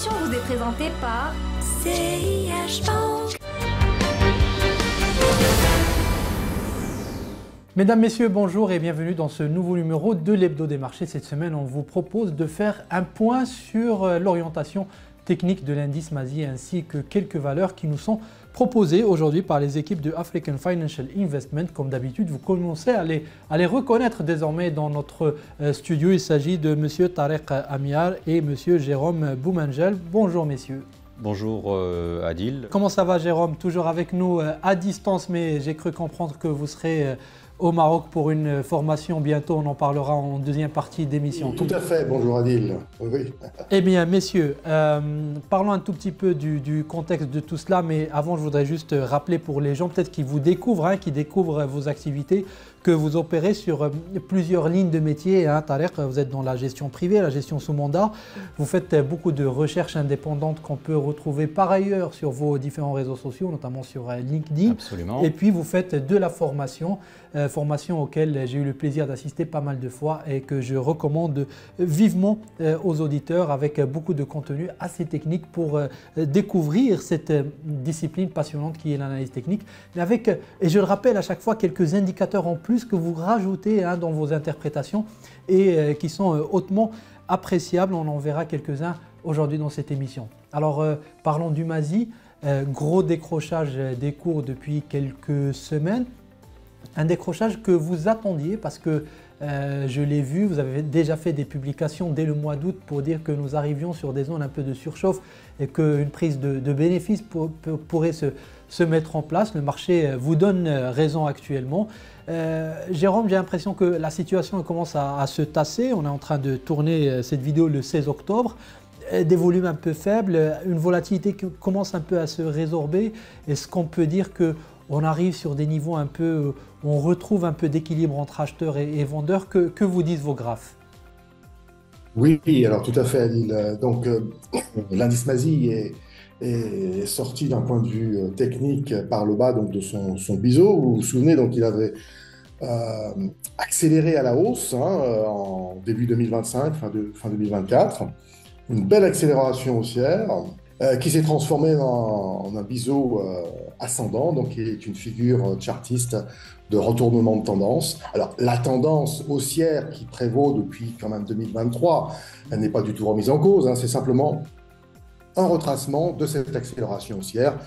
émission vous est présentée par CIH Bank. Mesdames, Messieurs, bonjour et bienvenue dans ce nouveau numéro de l'Hebdo des marchés. Cette semaine, on vous propose de faire un point sur l'orientation technique de l'indice MASI ainsi que quelques valeurs qui nous sont proposées aujourd'hui par les équipes de African Financial Investment. Comme d'habitude, vous commencez à les reconnaître désormais dans notre studio. Il s'agit de M. Tarek Amiar et M. Jérôme Boumangel. Bonjour messieurs. Bonjour Adil. Comment ça va Jérôme? Toujours avec nous à distance, mais j'ai cru comprendre que vous serez au Maroc pour une formation bientôt. On en parlera en deuxième partie d'émission. Tout à fait, bonjour Adil. Oui. Eh bien messieurs, parlons un tout petit peu du contexte de tout cela, mais avant je voudrais juste rappeler pour les gens peut-être qui vous découvrent, qui découvrent vos activités, que vous opérez sur plusieurs lignes de métier. Tarek, vous êtes dans la gestion privée, la gestion sous mandat. Vous faites beaucoup de recherches indépendantes qu'on peut retrouver par ailleurs sur vos différents réseaux sociaux, notamment sur LinkedIn. Absolument. Et puis vous faites de la formation, formation auquel j'ai eu le plaisir d'assister pas mal de fois et que je recommande vivement aux auditeurs, avec beaucoup de contenu assez technique pour découvrir cette discipline passionnante qui est l'analyse technique. Mais avec, et je le rappelle à chaque fois, quelques indicateurs en plus que vous rajoutez dans vos interprétations et qui sont hautement appréciables. On en verra quelques-uns aujourd'hui dans cette émission. Alors parlons du MASI, gros décrochage des cours depuis quelques semaines. Un décrochage que vous attendiez parce que je l'ai vu, vous avez déjà fait des publications dès le mois d'août pour dire que nous arrivions sur des zones un peu de surchauffe et qu'une prise de bénéfices pourrait se mettre en place. Le marché vous donne raison actuellement. Jérôme, j'ai l'impression que la situation commence à se tasser. On est en train de tourner cette vidéo le 16 octobre. Des volumes un peu faibles, une volatilité qui commence un peu à se résorber. Est-ce qu'on peut dire qu'on arrive sur des niveaux un peu, où on retrouve un peu d'équilibre entre acheteurs et vendeurs? Que vous disent vos graphes? Oui, alors tout à fait Adil. Donc l'indice MASI est sorti d'un point de vue technique par le bas donc, de son biseau. Vous vous souvenez, donc il avait accéléré à la hausse en début 2025, fin 2024. Une belle accélération haussière qui s'est transformée en un biseau ascendant, donc qui est une figure chartiste de retournement de tendance. Alors la tendance haussière qui prévaut depuis quand même 2023, elle n'est pas du tout remise en cause, c'est simplement un retracement de cette accélération haussière.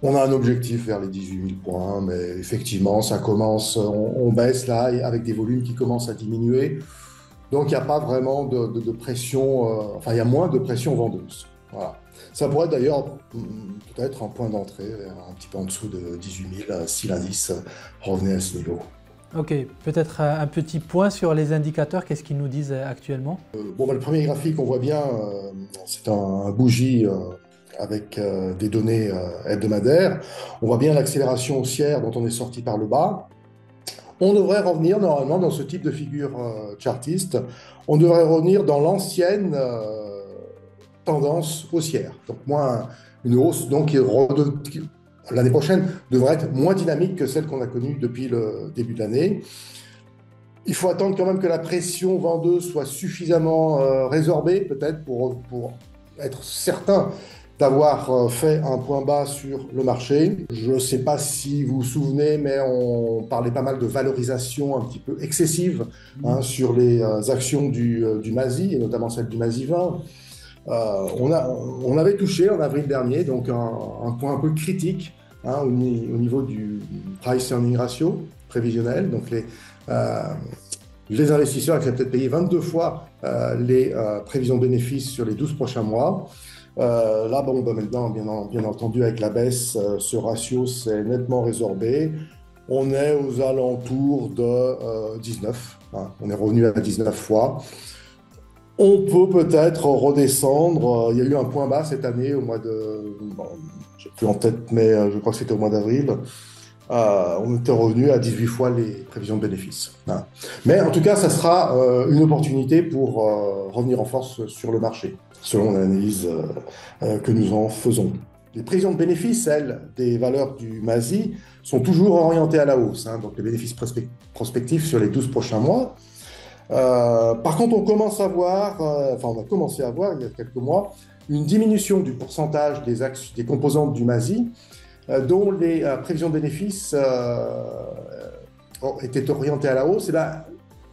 On a un objectif vers les 18 000 points, mais effectivement, ça commence, on baisse là avec des volumes qui commencent à diminuer. Donc, il n'y a pas vraiment de pression, il y a moins de pression vendeuse. Voilà. Ça pourrait d'ailleurs peut-être un point d'entrée un petit peu en dessous de 18 000 si l'indice revenait à ce niveau. Ok, peut-être un petit point sur les indicateurs, qu'est-ce qu'ils nous disent actuellement? Le premier graphique, on voit bien, c'est un bougie avec des données hebdomadaires. On voit bien l'accélération haussière dont on est sorti par le bas. On devrait revenir normalement dans ce type de figure chartiste. On devrait revenir dans l'ancienne tendance haussière. Donc une hausse donc, qui l'année prochaine devrait être moins dynamique que celle qu'on a connue depuis le début de l'année. Il faut attendre quand même que la pression vendeuse soit suffisamment résorbée, peut-être pour être certain d'avoir fait un point bas sur le marché. Je ne sais pas si vous vous souvenez, mais on parlait pas mal de valorisation un petit peu excessive sur les actions du MASI, et notamment celle du MASI 20. On avait touché en avril dernier donc un point un peu critique au niveau du price earning ratio prévisionnel. Donc les investisseurs acceptaient de payer 22 fois les prévisions de bénéfices sur les 12 prochains mois. Maintenant, bien entendu, avec la baisse, ce ratio s'est nettement résorbé. On est aux alentours de 19. On est revenu à 19 fois. On peut peut-être redescendre. Il y a eu un point bas cette année au mois de... je n'ai plus en tête, mais je crois que c'était au mois d'avril. On était revenu à 18 fois les prévisions de bénéfices. Mais en tout cas, ça sera une opportunité pour revenir en force sur le marché, selon l'analyse que nous en faisons. Les prévisions de bénéfices, elles, des valeurs du MASI, sont toujours orientées à la hausse. Donc les bénéfices prospectifs sur les 12 prochains mois. Par contre, on commence à voir, on a commencé à voir il y a quelques mois, une diminution du pourcentage des composantes du MASI dont les prévisions de bénéfices étaient orientées à la hausse. Et là,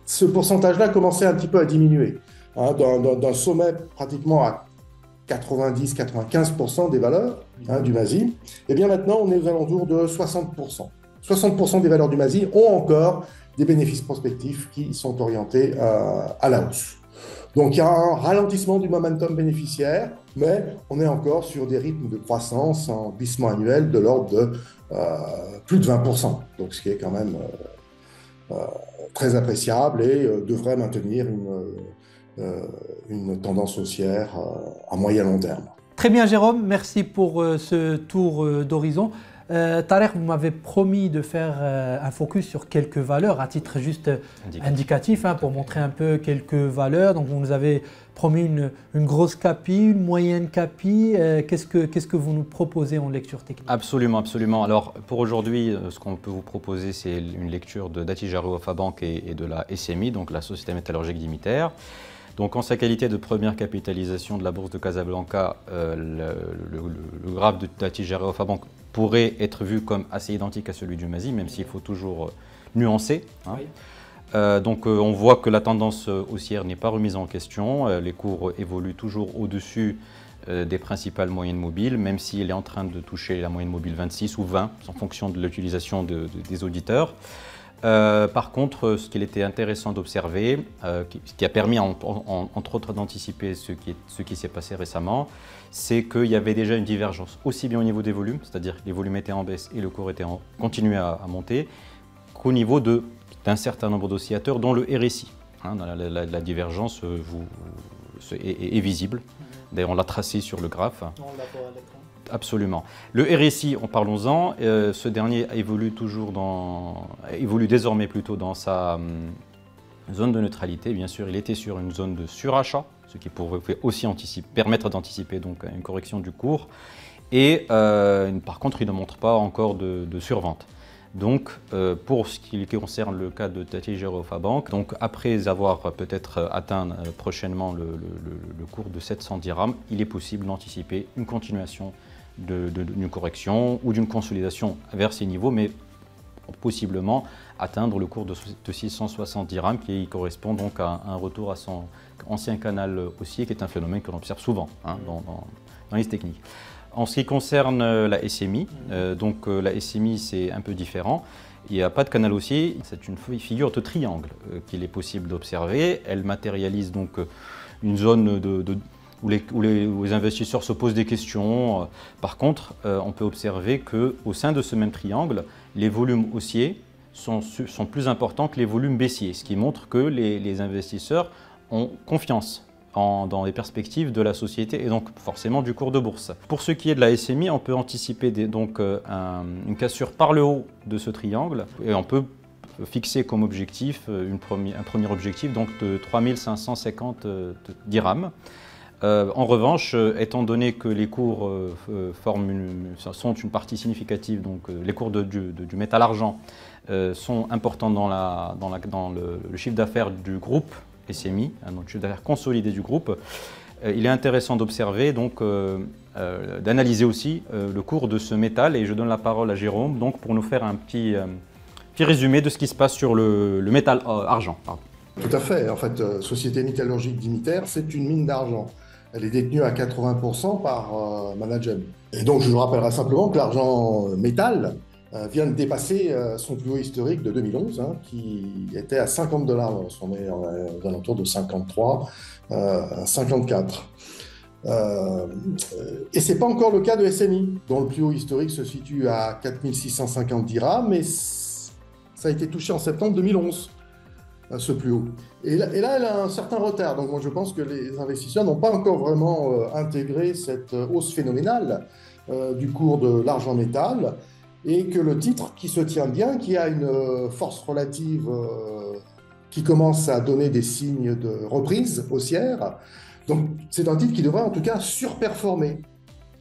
ce pourcentage-là commençait un petit peu à diminuer, hein, d'un sommet pratiquement à 90-95% des valeurs, hein, du MASI. Et bien maintenant, on est aux alentours de 60%. 60% des valeurs du MASI ont encore des bénéfices prospectifs qui sont orientés à la hausse. Donc il y a un ralentissement du momentum bénéficiaire, mais on est encore sur des rythmes de croissance en glissement annuel de l'ordre de plus de 20%. Donc ce qui est quand même très appréciable et devrait maintenir une tendance haussière à moyen long terme. Très bien Jérôme, merci pour ce tour d'horizon. Tarek, vous m'avez promis de faire un focus sur quelques valeurs à titre juste indicatif, hein, pour montrer un peu quelques valeurs. Donc vous nous avez promis une grosse CAPI, une moyenne CAPI. Qu'est-ce que vous nous proposez en lecture technique? Absolument, absolument. Alors pour aujourd'hui, ce qu'on peut vous proposer, c'est une lecture de Attijari Wafa-Bank et de la SMI, donc la Société métallurgique d'Imiter. Donc en sa qualité de première capitalisation de la bourse de Casablanca, le graphe d'Attijari Wafa-Bank pourrait être vu comme assez identique à celui du MASI, même s'il faut toujours nuancer, hein. Oui. Donc on voit que la tendance haussière n'est pas remise en question, les cours évoluent toujours au-dessus des principales moyennes mobiles, même s'il est en train de toucher la moyenne mobile 26 ou 20, en fonction de l'utilisation des auditeurs. Par contre, ce qu'il était intéressant d'observer, ce qui a permis entre autres d'anticiper ce qui s'est passé récemment, c'est qu'il y avait déjà une divergence aussi bien au niveau des volumes, c'est-à-dire que les volumes étaient en baisse et le cours continuait à monter, qu'au niveau d'un certain nombre d'oscillateurs, dont le RSI. Hein, la divergence est visible. D'ailleurs, on l'a tracé sur le graphe. On l'a pas à l'écran. Absolument. Le RSI, parlons-en, ce dernier évolue désormais plutôt dans sa zone de neutralité. Bien sûr, il était sur une zone de surachat, ce qui pourrait aussi permettre d'anticiper donc une correction du cours. Et par contre, il ne montre pas encore de survente. Donc, pour ce qui concerne le cas de Attijari Wafa-Bank, donc après avoir peut-être atteint prochainement le cours de 710 dirhams, il est possible d'anticiper une continuation d'une correction ou d'une consolidation vers ces niveaux, mais possiblement atteindre le cours de 660 dirhams qui correspond donc à un retour à son ancien canal haussier, qui est un phénomène que l'on observe souvent, hein, dans les techniques. En ce qui concerne la SMI, la SMI c'est un peu différent. Il n'y a pas de canal haussier, c'est une figure de triangle qu'il est possible d'observer. Elle matérialise donc une zone où les investisseurs se posent des questions. Par contre, on peut observer qu'au sein de ce même triangle, les volumes haussiers sont plus importants que les volumes baissiers, ce qui montre que les investisseurs ont confiance dans les perspectives de la société et donc forcément du cours de bourse. Pour ce qui est de la SMI, on peut anticiper une cassure par le haut de ce triangle et on peut fixer comme objectif un premier objectif donc de 3550 dirhams. En revanche, étant donné que les cours sont une partie significative, donc les cours du métal argent sont importants dans le chiffre d'affaires du groupe SMI, donc le chiffre d'affaires consolidé du groupe, il est intéressant d'observer, donc d'analyser aussi le cours de ce métal. Et je donne la parole à Jérôme donc, pour nous faire un petit résumé de ce qui se passe sur le métal argent. Pardon. Tout à fait. En fait, Société métallurgique d'Imiter, c'est une mine d'argent. Elle est détenue à 80% par Managem. Et donc, je vous rappellerai simplement que l'argent métal vient de dépasser son plus haut historique de 2011, hein, qui était à 50 $. On est aux alentours de 53, 54. Et ce n'est pas encore le cas de SMI, dont le plus haut historique se situe à 4650 dirhams, mais ça a été touché en septembre 2011. Ce plus haut. Et là, elle a un certain retard. Donc, moi, je pense que les investisseurs n'ont pas encore vraiment intégré cette hausse phénoménale du cours de l'argent métal et que le titre qui se tient bien, qui a une force relative qui commence à donner des signes de reprise haussière. Donc, c'est un titre qui devrait en tout cas surperformer.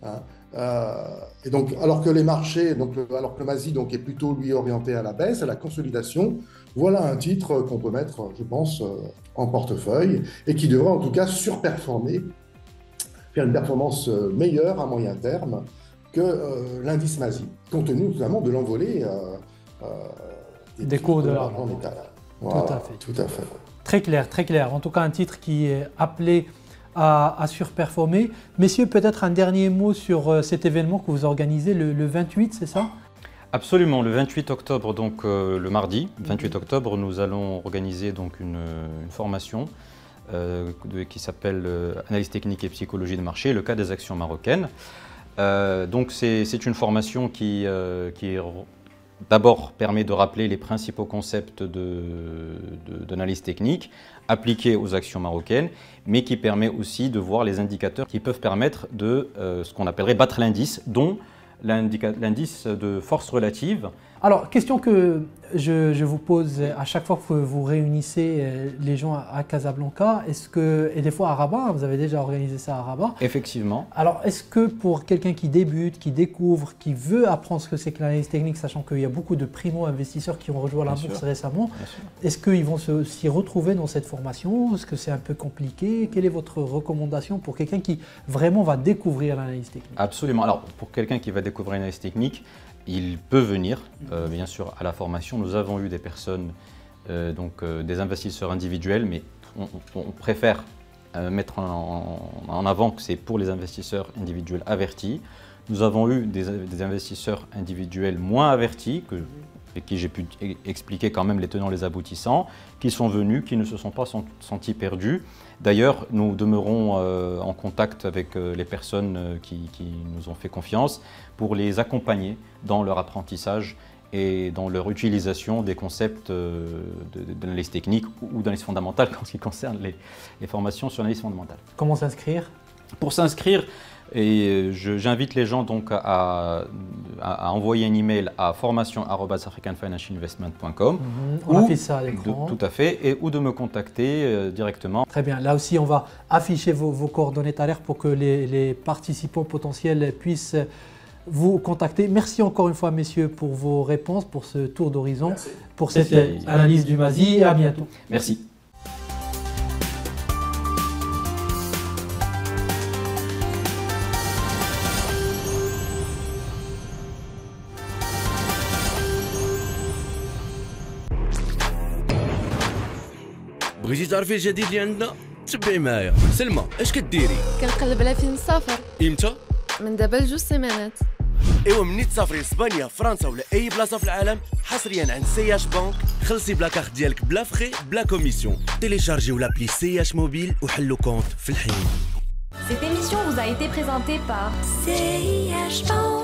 Hein. Et donc, alors que les marchés, alors que le MASI donc, est plutôt lui orienté à la baisse, à la consolidation, voilà un titre qu'on peut mettre, je pense, en portefeuille et qui devrait en tout cas surperformer, faire une performance meilleure à moyen terme que l'indice MASI, compte tenu notamment de l'envolée des cours de l'argent métal. Voilà, tout à fait. Tout à fait. Très clair, très clair. En tout cas, un titre qui est appelé à surperformer. Messieurs, peut-être un dernier mot sur cet événement que vous organisez le 28, c'est ça? Absolument, le 28 octobre, donc le mardi 28 octobre, nous allons organiser donc une formation qui s'appelle Analyse technique et psychologie de marché, le cas des actions marocaines. Donc c'est une formation qui d'abord permet de rappeler les principaux concepts d'analyse technique appliqués aux actions marocaines, mais qui permet aussi de voir les indicateurs qui peuvent permettre de ce qu'on appellerait battre l'indice, dont l'indice de force relative. Alors, question que je vous pose à chaque fois que vous réunissez les gens à Casablanca, et des fois à Rabat, vous avez déjà organisé ça à Rabat. Effectivement. Alors, est-ce que pour quelqu'un qui débute, qui découvre, qui veut apprendre ce que c'est que l'analyse technique, sachant qu'il y a beaucoup de primo-investisseurs qui ont rejoint la bourse récemment, est-ce qu'ils vont s'y retrouver dans cette formation? Est-ce que c'est un peu compliqué? Quelle est votre recommandation pour quelqu'un qui vraiment va découvrir l'analyse technique? Absolument. Alors, pour quelqu'un qui va découvrir l'analyse technique, il peut venir, bien sûr, à la formation. Nous avons eu des personnes, des investisseurs individuels, mais on préfère mettre en avant que c'est pour les investisseurs individuels avertis. Nous avons eu des investisseurs individuels moins avertis, et qui j'ai pu expliquer quand même les tenants, les aboutissants, qui sont venus, qui ne se sont pas sentis perdus. D'ailleurs, nous demeurons en contact avec les personnes qui nous ont fait confiance pour les accompagner dans leur apprentissage et dans leur utilisation des concepts d'analyse technique ou d'analyse fondamentale en ce qui concerne les formations sur l'analyse fondamentale. Comment s'inscrire? Pour s'inscrire, j'invite les gens donc à envoyer un email à formation@africanfinancialinvestment.com. On affiche ça à l'écran. Tout à fait, ou de me contacter directement. Très bien, là aussi on va afficher vos coordonnées tariq pour que les participants potentiels puissent vous contacter. Merci encore une fois messieurs pour vos réponses, pour ce tour d'horizon, pour cette analyse du MASI, et à bientôt. Merci. بغيتي تعرفي الجديد اللي عندنا؟ تبعي معايا. سلمى، اش كديري؟ كنقلب على فيلم السفر. امتى؟ من دابا ل2 سيمانات. ايوا مني تسافري لاسبانيا، فرنسا ولا اي بلاصه في العالم حصريا عند سي بنك، خلصي بلا كارت ديالك بلا فخي بلا كوميسيون. تيليشارجيو لابلي سي موبيل وحلوا كونت في الحين. Cette émission vous a été présentée par CIH Bank.